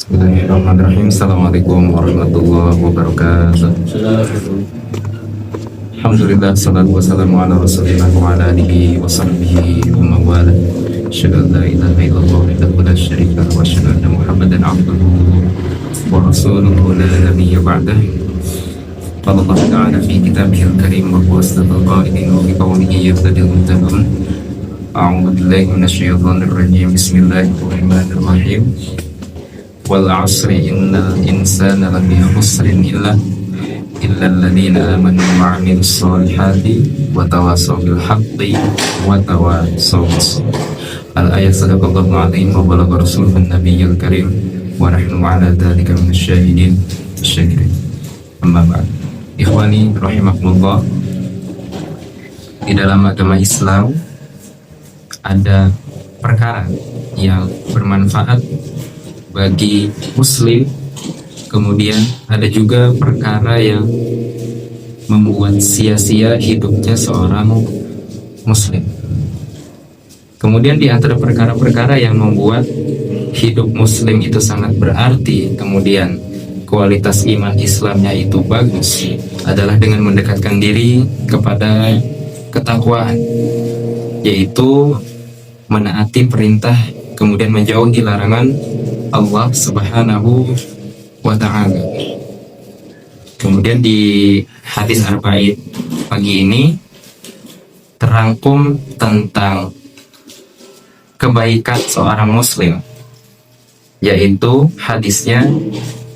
Bismillahirrahmanirrahim. Assalamualaikum warahmatullahi wabarakatuh. Alhamdulillah, salatu wassalamu ala rasulillah wa ala alihi wa sahbihi wa mawala. Asyhadu an la ilaha illallah wahdahu la syarika lahu wa asyhadu anna Muhammadan abduhu wa rasuluhu la nabiyya ba'dahu. Qala Allah ta'ala fi kitabihil karim wa huwa asdaqul qa'ilin wa bi qawlihi yahtadil muhtadun. A'udzu billahi minasyaitonir rajim. Bismillahirrahmanirrahim. Wal 'asri innal insana lafi khusrin illa alladziina aamanu wa 'amilus shaalihati wa tawassaw bil haqqi wa tawassaw bis sabr. Al-ayat. Sadaqallahu al-'azim wa balagha rasuluhun nabiyyul karim wa nahnu 'ala dzalika minasyahidin wasyakirin. Amma ba'd. Ikhwani rahimakumullah, di dalam agama Islam ada perkara yang bermanfaat bagi muslim, kemudian ada juga perkara yang membuat sia-sia hidupnya seorang muslim. Kemudian di antara perkara-perkara yang membuat hidup muslim itu sangat berarti, kemudian kualitas iman Islamnya itu bagus, adalah dengan mendekatkan diri kepada ketakwaan, yaitu menaati perintah kemudian menjauhi larangan Allah Subhanahu wa ta'ala. Kemudian di hadis arba'in pagi ini terangkum tentang kebaikan seorang muslim, yaitu hadisnya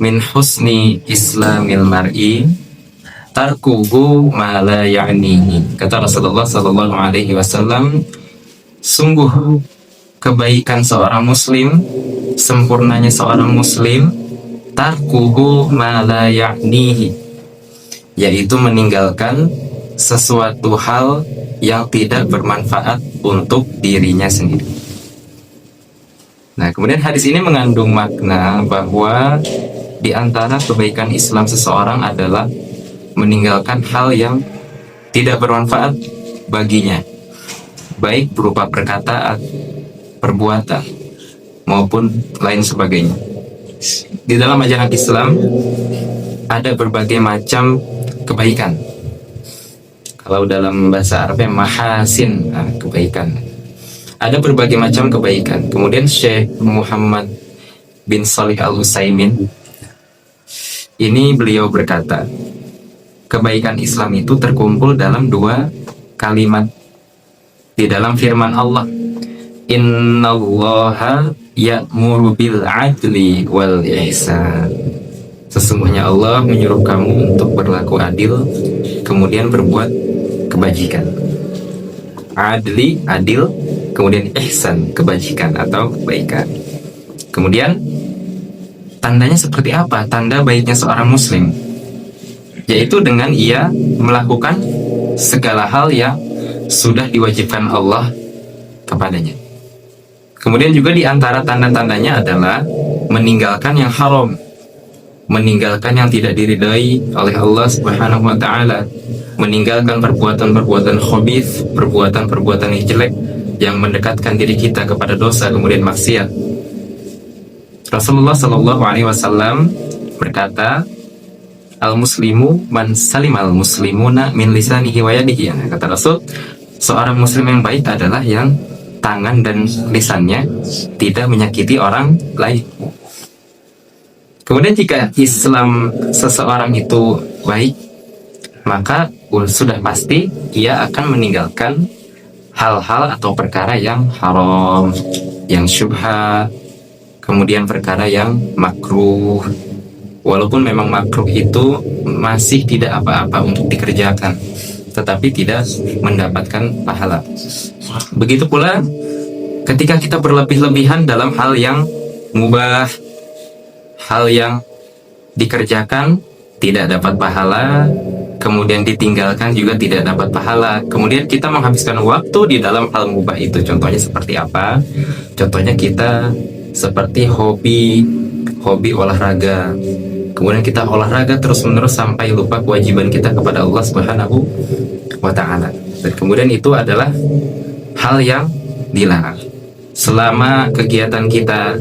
min husni islamil mar'i tarkuhu ma la ya'nihi. Kata Rasulullah sallallahu alaihi wasallam, sungguh kebaikan seorang muslim, sempurnanya seorang muslim, tarkuhu ma la ya'nihi, yaitu meninggalkan sesuatu hal yang tidak bermanfaat untuk dirinya sendiri. Nah, kemudian hadis ini mengandung makna bahwa di antara kebaikan Islam seseorang adalah meninggalkan hal yang tidak bermanfaat baginya, baik berupa perkataan, perbuatan, maupun lain sebagainya. Di dalam ajaran Islam ada berbagai macam kebaikan. Kalau dalam bahasa Arabnya mahasin, kebaikan. Ada berbagai macam kebaikan. Kemudian Syekh Muhammad bin Shalih Al-Utsaimin ini beliau berkata, kebaikan Islam itu terkumpul dalam dua kalimat di dalam firman Allah, innallaha ya'muru bil adli wal ihsan. Sesungguhnya Allah menyuruh kamu untuk berlaku adil, kemudian berbuat kebajikan. Adli, adil, kemudian ihsan, kebajikan atau kebaikan. Kemudian tandanya seperti apa? Tanda baiknya seorang muslim, yaitu dengan ia melakukan segala hal yang sudah diwajibkan Allah kepadanya. Kemudian juga di antara tanda-tandanya adalah meninggalkan yang haram, meninggalkan yang tidak diridai oleh Allah Subhanahu wa ta'ala, meninggalkan perbuatan-perbuatan khabith, perbuatan-perbuatan yang jelek yang mendekatkan diri kita kepada dosa kemudian maksiat. Rasulullah Shallallahu alaihi wasallam berkata, al-muslimu man salimal muslimuna min lisanihi wa yadihi. Kata Rasul, seorang muslim yang baik adalah yang tangan dan lisannya tidak menyakiti orang lain. Kemudian jika Islam seseorang itu baik, maka sudah pasti ia akan meninggalkan hal-hal atau perkara yang haram, yang syubhat, kemudian perkara yang makruh. Walaupun memang makruh itu masih tidak apa-apa untuk dikerjakan, tetapi tidak mendapatkan pahala. Begitu pula ketika kita berlebih-lebihan dalam hal yang mubah, hal yang dikerjakan tidak dapat pahala, kemudian ditinggalkan juga tidak dapat pahala. Kemudian kita menghabiskan waktu di dalam hal mubah itu. Contohnya seperti apa? Contohnya kita seperti hobi olahraga. Kemudian kita olahraga terus-menerus sampai lupa kewajiban kita kepada Allah Subhanahu wa ta'ala. Dan kemudian itu adalah hal yang dilarang. Selama kegiatan kita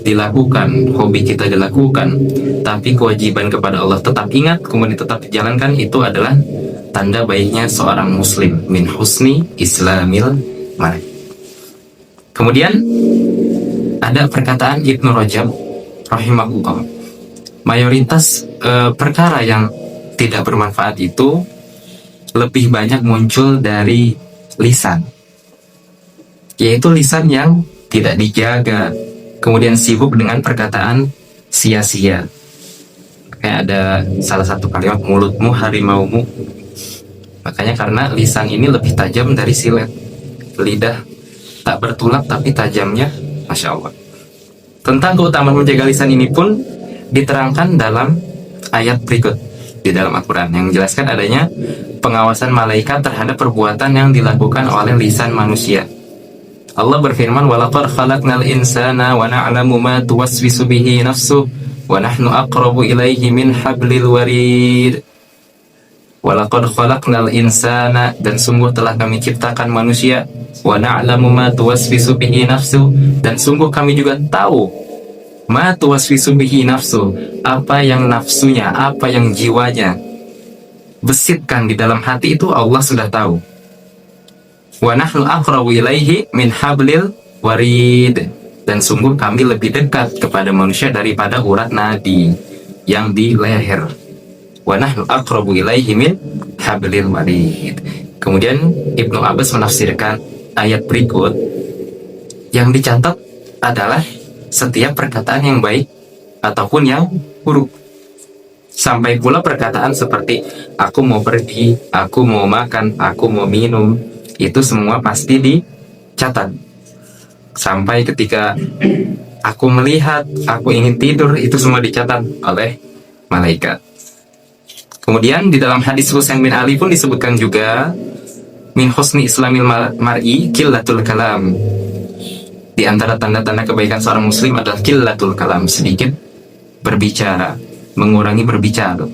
dilakukan, hobi kita dilakukan, tapi kewajiban kepada Allah tetap ingat, kemudian tetap dijalankan, itu adalah tanda baiknya seorang muslim. Min husni islamil mar'i. Kemudian ada perkataan Ibnu Rajab rahimahullah, mayoritas perkara yang tidak bermanfaat itu lebih banyak muncul dari lisan, yaitu lisan yang tidak dijaga, kemudian sibuk dengan perkataan sia-sia. Kayak ada salah satu kalimat, mulutmu harimaumu. Makanya karena lisan ini lebih tajam dari silet. Lidah tak bertulak tapi tajamnya, Masya Allah. Tentang keutamaan menjaga lisan ini pun diterangkan dalam ayat berikut di dalam Al-Quran, yang menjelaskan adanya pengawasan malaikat terhadap perbuatan yang dilakukan oleh lisan manusia. Allah berfirman, walaqad khalaqnal insana wa na'lamu ma tuwaswisu bihi nafsuh wa nahnu aqrabu ilaihi min hablil warid. Walaqad khalaqnal insana, dan sungguh telah kami ciptakan manusia, wa na'lamu ma tuwaswisu bihi nafsuh, dan sungguh kami juga tahu ma tuwaswisu bihi nafsuh, apa yang nafsunya, apa yang jiwanya besitkan di dalam hati, itu Allah sudah tahu. Wa nahnu aqrabu ilaihi min hablil warid, dan sungguh kami lebih dekat kepada manusia daripada urat nadi yang di leher. Wa nahnu aqrabu ilaihi min hablil warid. Kemudian Ibnu Abbas menafsirkan ayat berikut, yang dicatat adalah setiap perkataan yang baik ataupun yang buruk. Sampai pula perkataan seperti aku mau pergi, aku mau makan, aku mau minum, itu semua pasti dicatat. Sampai ketika aku melihat, aku ingin tidur, itu semua dicatat oleh malaikat. Kemudian di dalam hadis Husain bin Ali pun disebutkan juga, min husni islamil mar'i qillatul kalam. Di antara tanda-tanda kebaikan seorang muslim adalah qillatul kalam, sedikit berbicara, mengurangi berbicara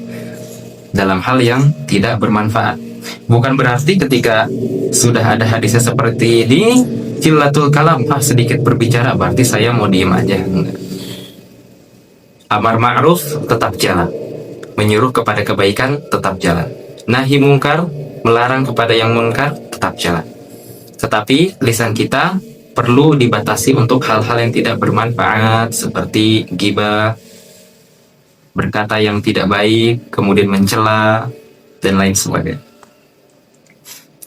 dalam hal yang tidak bermanfaat. Bukan berarti ketika sudah ada hadisnya seperti ini, qillatul kalam, sedikit berbicara, berarti saya mau diem aja. Amar ma'ruf tetap jalan, menyuruh kepada kebaikan tetap jalan, nahi mungkar, melarang kepada yang munkar tetap jalan. Tetapi lisan kita perlu dibatasi untuk hal-hal yang tidak bermanfaat, seperti ghibah, berkata yang tidak baik, kemudian mencela, dan lain sebagainya.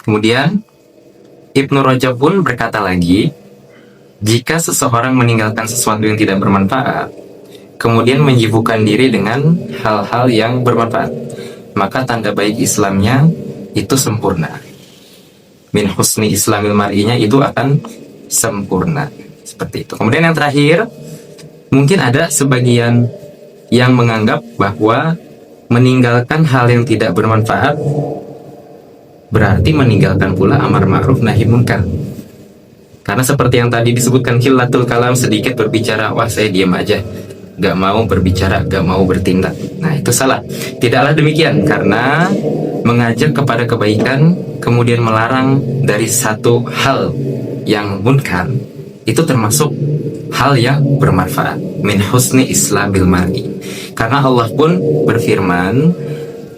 Kemudian Ibnu Rajab pun berkata lagi, jika seseorang meninggalkan sesuatu yang tidak bermanfaat, kemudian menyibukkan diri dengan hal-hal yang bermanfaat, maka tanda baik Islamnya itu sempurna. Min husni islamil mar'inya itu akan sempurna. Seperti itu. Kemudian yang terakhir, mungkin ada sebagian yang menganggap bahwa meninggalkan hal yang tidak bermanfaat berarti meninggalkan pula amar ma'ruf nahi munkar. Karena seperti yang tadi disebutkan, qillatul kalam, sedikit berbicara, wah saya diam aja, gak mau berbicara, gak mau bertindak. Nah itu salah. Tidaklah demikian, karena mengajak kepada kebaikan kemudian melarang dari satu hal yang munkar, itu termasuk hal yang bermanfaat. Min husni islamil mar'i. Karena Allah pun berfirman,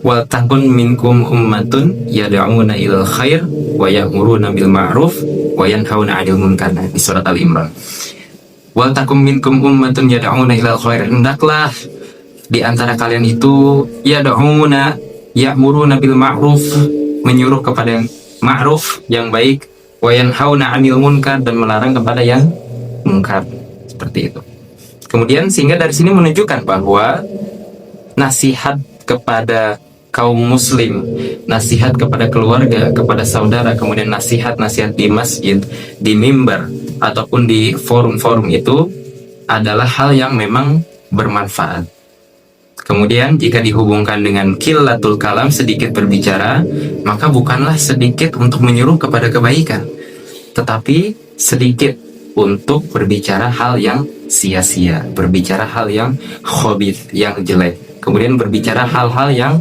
wal takun minkum ummatun yad'una ilal khair wa ya'muruna bil ma'ruf wa yanhauna 'anil munkar, di surat Al-Imran. Wal takum minkum ummatun yad'una ilal khair, hendaklah di antara kalian itu yad'una, ya'muruna bil ma'ruf, menyuruh kepada yang ma'ruf, yang baik, wa yanhauna 'anil munkar, dan melarang kepada yang munkar. Seperti itu. Kemudian sehingga dari sini menunjukkan bahwa nasihat kepada kaum muslim, nasihat kepada keluarga, kepada saudara, kemudian nasihat-nasihat di masjid, di mimbar, ataupun di forum-forum itu adalah hal yang memang bermanfaat. Kemudian jika dihubungkan dengan qillatul kalam, sedikit berbicara, maka bukanlah sedikit untuk menyuruh kepada kebaikan, tetapi sedikit untuk berbicara hal yang sia-sia, berbicara hal yang khabith, yang jelek, kemudian berbicara hal-hal yang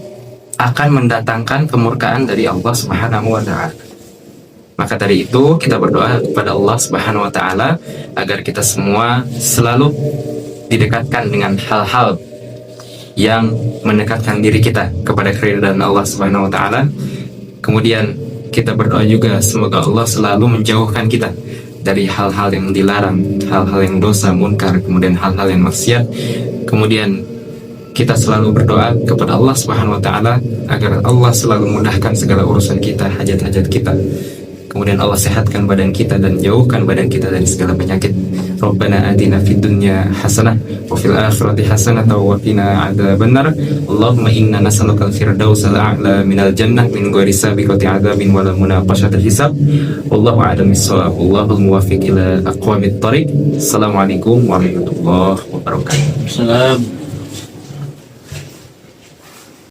akan mendatangkan kemurkaan dari Allah Subhanahu wa ta'ala. Maka dari itu kita berdoa kepada Allah Subhanahu wa taala agar kita semua selalu didekatkan dengan hal-hal yang mendekatkan diri kita kepada keridhaan Allah Subhanahu wa taala. Kemudian kita berdoa juga semoga Allah selalu menjauhkan kita dari hal-hal yang dilarang, hal-hal yang dosa, munkar, kemudian hal-hal yang maksiat. Kemudian kita selalu berdoa kepada Allah Subhanahu wa taala agar Allah selalu memudahkan segala urusan kita, hajat-hajat kita. Kemudian Allah sehatkan badan kita dan jauhkan badan kita dari segala penyakit. Rabbana atina fid dunya hasanah wa fil akhirati hasanah wa qina adzabannar. Allahumma inna nas'aluka al-firdausa al-a'la minal jannah min ghairi sabiqati adzabin wala munaqashatil hisab. Wallahu a'lam bis-shawab. Wallahul muwaffiq ila aqwamit thariq. Assalamualaikum warahmatullahi wabarakatuh. Salam.